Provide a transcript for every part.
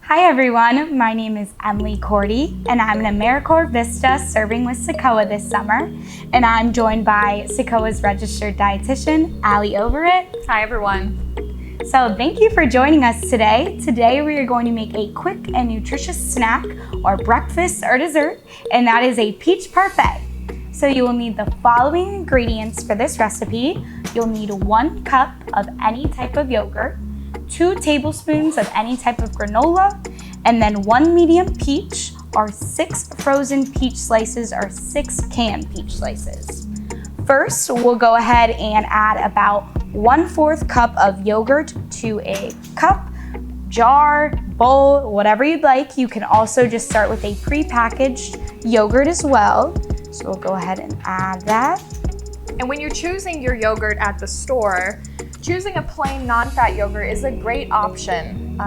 Hi everyone, my name is Emily Cordy and I'm an AmeriCorps Vista serving with CICOA this summer, and I'm joined by CICOA's registered dietitian, Allie Overit. Hi everyone. So thank you for joining us today. Today we are going to make a quick and nutritious snack or breakfast or dessert, and that is a peach parfait. So you will need the following ingredients for this recipe. You'll need 1 cup of any type of yogurt, 2 tablespoons of any type of granola, and then 1 medium peach or 6 frozen peach slices or 6 canned peach slices. First, we'll go ahead and add about 1/4 cup of yogurt to a cup, jar, bowl, whatever you'd like. You can also just start with a prepackaged yogurt as well. So we'll go ahead and add that. And when you're choosing your yogurt at the store, choosing a plain non-fat yogurt is a great option.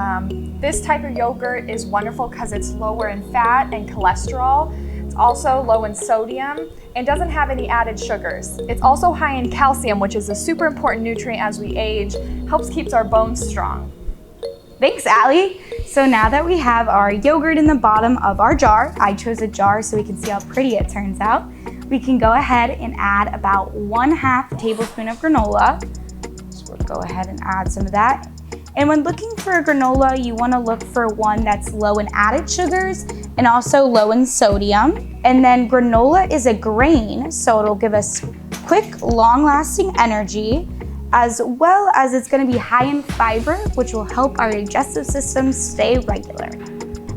This type of yogurt is wonderful because it's lower in fat and cholesterol. It's also low in sodium and doesn't have any added sugars. It's also high in calcium, which is a super important nutrient as we age, helps keep our bones strong. Thanks, Allie. So now that we have our yogurt in the bottom of our jar, I chose a jar so we can see how pretty it turns out. We can go ahead and add about 1/2 tablespoon of granola. So we'll go ahead and add some of that. And when looking for a granola, you want to look for one that's low in added sugars and also low in sodium. And then granola is a grain, so it'll give us quick, long-lasting energy, as well as it's going to be high in fiber, which will help our digestive system stay regular.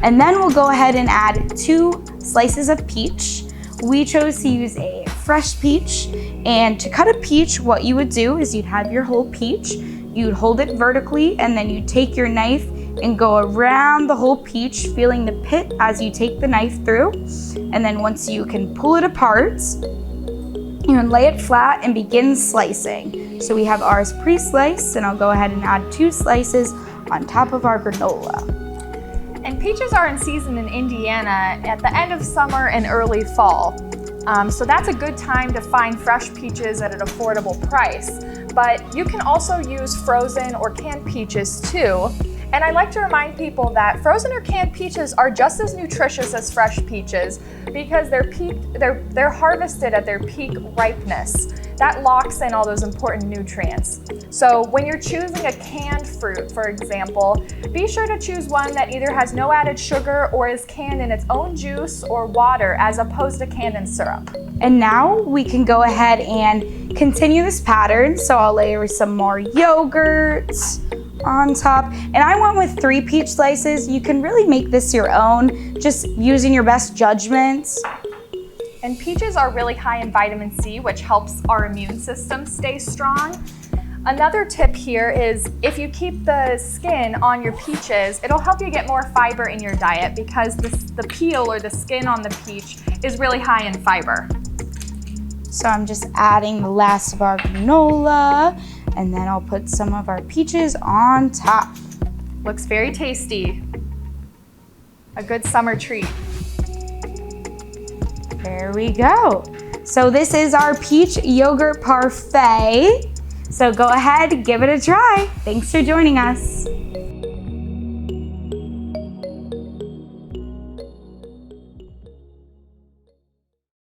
And then we'll go ahead and add 2 slices of peach. We chose to use a fresh peach, and to cut a peach, what you would do is you'd have your whole peach, you'd hold it vertically, and then you'd take your knife and go around the whole peach, feeling the pit as you take the knife through. And then once you can pull it apart, you can lay it flat and begin slicing. So we have ours pre-sliced, and I'll go ahead and add 2 slices on top of our granola. And peaches are in season in Indiana at the end of summer and early fall. So that's a good time to find fresh peaches at an affordable price. But you can also use frozen or canned peaches too. And I like to remind people that frozen or canned peaches are just as nutritious as fresh peaches because they're harvested at their peak ripeness. That locks in all those important nutrients. So when you're choosing a canned fruit, for example, be sure to choose one that either has no added sugar or is canned in its own juice or water as opposed to canned in syrup. And now we can go ahead and continue this pattern. So I'll layer some more yogurt on top. And I went with 3 peach slices. You can really make this your own, just using your best judgment. And peaches are really high in vitamin C, which helps our immune system stay strong. Another tip here is if you keep the skin on your peaches, it'll help you get more fiber in your diet because the peel or the skin on the peach is really high in fiber. So I'm just adding the last of our granola, and then I'll put some of our peaches on top. Looks very tasty. A good summer treat. There we go. So this is our peach yogurt parfait. So go ahead, give it a try. Thanks for joining us.